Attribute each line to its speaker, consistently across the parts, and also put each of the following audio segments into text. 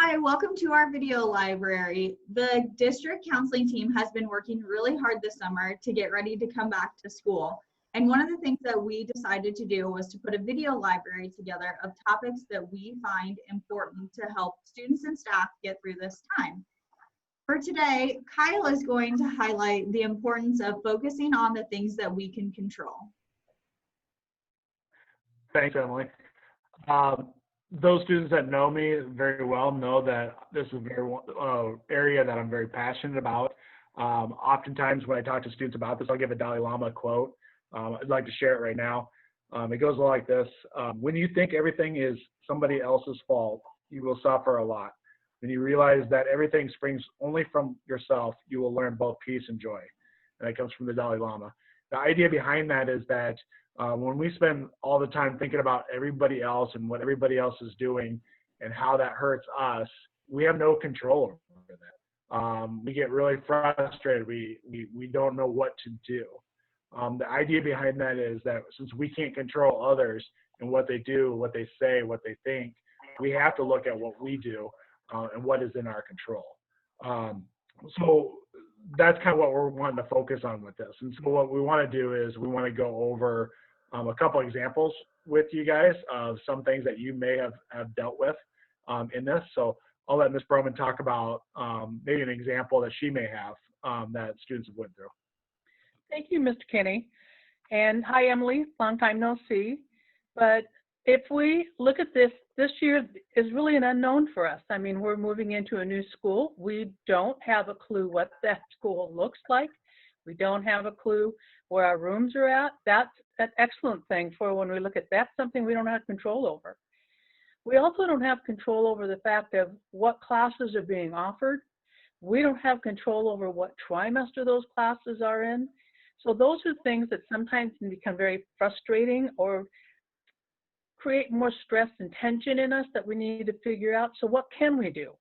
Speaker 1: Hi, welcome to our video library. The district counseling team has been working really hard this summer to get ready to come back to school. And one of the things that we decided to do was to put a video library together of topics that we find important to help students and staff get through this time. For today, Kyle is going to highlight the importance of focusing on the things that we can control.
Speaker 2: Thanks, Emily. Those students that know me very well know that this is a very area that I'm very passionate about. Oftentimes when I talk to students about this, I'll give a Dalai Lama quote. I'd like to share it right now. It goes like this: when you think everything is somebody else's fault, you will suffer a lot. When you realize that everything springs only from yourself, you will learn both peace and joy. And that comes from the Dalai Lama. The idea behind that is that when we spend all the time thinking about everybody else and what everybody else is doing and how that hurts us, we have no control over that. We get really frustrated. We don't know what to do. The idea behind that is that since we can't control others and what they do, what they say, what they think, we have to look at what we do and what is in our control. So that's kind of what we're wanting to focus on with this. And so what we want to do is we want to go over a couple examples with you guys of some things that you may have dealt with in this. So I'll let Ms. Broman talk about maybe an example that she may have that students have went through.
Speaker 3: Thank you, Mr. Kinney. And hi, Emily, long time no see. But if we look at this year is really an unknown for us. I mean, we're moving into a new school. We don't have a clue what that school looks like. We don't have a clue where our rooms are at. That's an excellent thing for when we look at that's something we don't have control over. We also don't have control over the fact of what classes are being offered. We don't have control over what trimester those classes are in. So those are things that sometimes can become very frustrating or create more stress and tension in us that we need to figure out. So what can we do?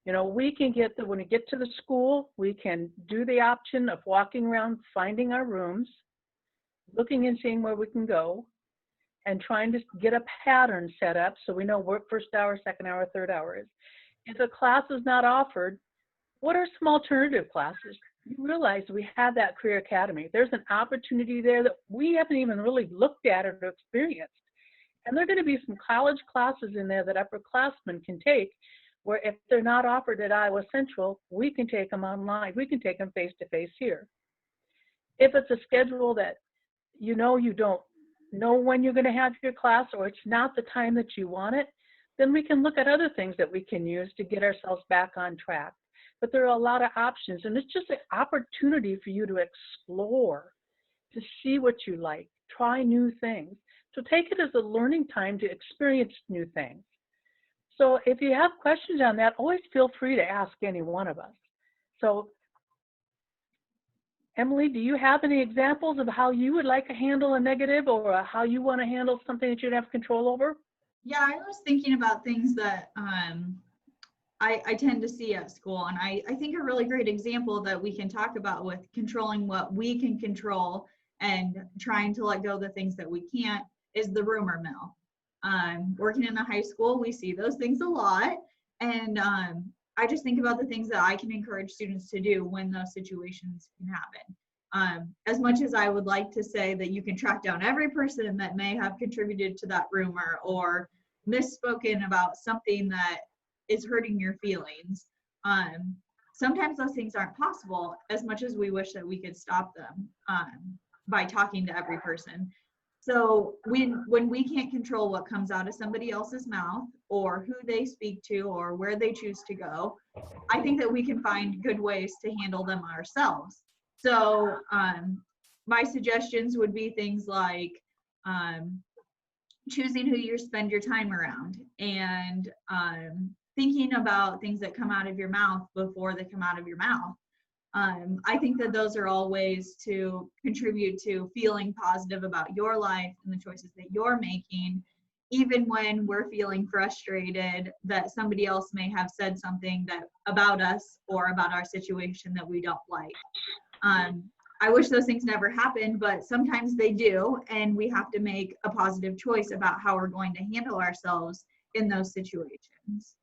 Speaker 3: You know, we can when we get to the school, we can do the option of walking around, finding our rooms, looking and seeing where we can go, and trying to get a pattern set up so we know what first hour, second hour, third hour is. If a class is not offered, what are some alternative classes? You realize we have that Career Academy. There's an opportunity there that we haven't even really looked at or experienced. And there are going to be some college classes in there that upperclassmen can take, where if they're not offered at Iowa Central, we can take them online. We can take them face-to-face here. If it's a schedule that you don't know when you're going to have your class, or it's not the time that you want it, then we can look at other things that we can use to get ourselves back on track. But there are a lot of options, and it's just an opportunity for you to explore, to see what you like, try new things. So take it as a learning time to experience new things. So if you have questions on that, always feel free to ask any one of us. So Emily, do you have any examples of how you would like to handle a negative, or how you want to handle something that you don't have control over?
Speaker 1: Yeah, I was thinking about things that I tend to see at school, and I think a really great example that we can talk about with controlling what we can control and trying to let go of the things that we can't is the rumor mill. Working in a high school, we see those things a lot, and I just think about the things that I can encourage students to do when those situations can happen. As much as I would like to say that you can track down every person that may have contributed to that rumor or misspoken about something that is hurting your feelings, sometimes those things aren't possible, as much as we wish that we could stop them by talking to every person. So when we can't control what comes out of somebody else's mouth, or who they speak to, or where they choose to go, I think that we can find good ways to handle them ourselves. So my suggestions would be things like choosing who you spend your time around, and thinking about things that come out of your mouth before they come out of your mouth. I think that those are all ways to contribute to feeling positive about your life and the choices that you're making, even when we're feeling frustrated that somebody else may have said something about us or about our situation that we don't like. I wish those things never happened, but sometimes they do, and we have to make a positive choice about how we're going to handle ourselves in those situations.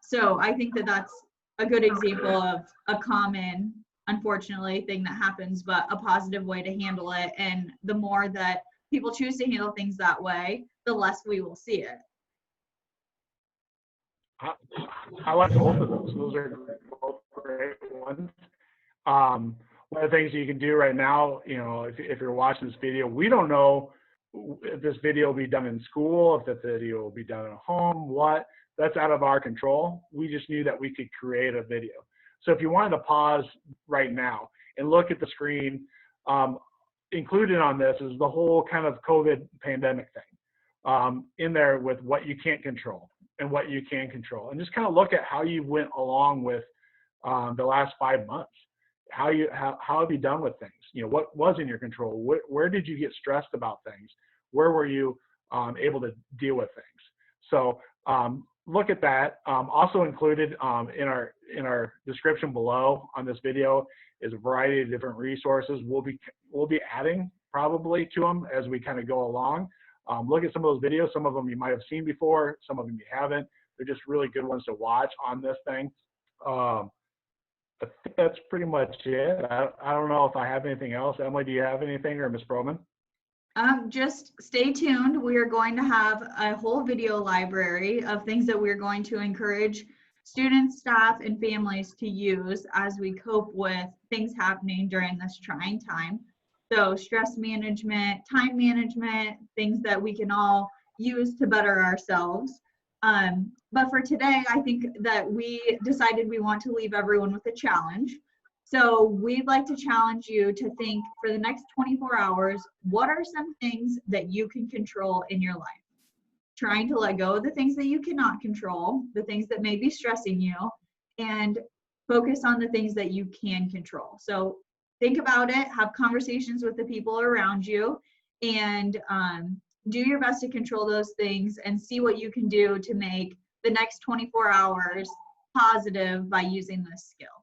Speaker 1: So I think that that's a good example of a common, unfortunately, thing that happens, but a positive way to handle it. And the more that people choose to handle things that way, the less we will see it.
Speaker 2: I like both of those. Those are both great ones. One of the things you can do right now, you know, if you're watching this video, we don't know if this video will be done in school, if the video will be done at home, that's out of our control. We just knew that we could create a video. So if you wanted to pause right now and look at the screen, included on this is the whole kind of COVID pandemic thing in there with what you can't control and what you can control, and just kind of look at how you went along with the last 5 months. How have you done with things? You know, what was in your control? Where did you get stressed about things? Where were you able to deal with things? So look at that. Also included in our description below on this video is a variety of different resources. We'll be adding probably to them as we kind of go along. Look at some of those videos. Some of them you might have seen before. Some of them you haven't. They're just really good ones to watch on this thing. I think that's pretty much it. I don't know if I have anything else. Emily, do you have anything, or Ms. Broman?
Speaker 1: Just stay tuned. We are going to have a whole video library of things that we're going to encourage students, staff, and families to use as we cope with things happening during this trying time. So stress management, time management, things that we can all use to better ourselves. But for today, I think that we decided we want to leave everyone with a challenge. So we'd like to challenge you to think for the next 24 hours, what are some things that you can control in your life? Trying to let go of the things that you cannot control, the things that may be stressing you, and focus on the things that you can control. So think about it, have conversations with the people around you, and do your best to control those things and see what you can do to make the next 24 hours positive by using this skill.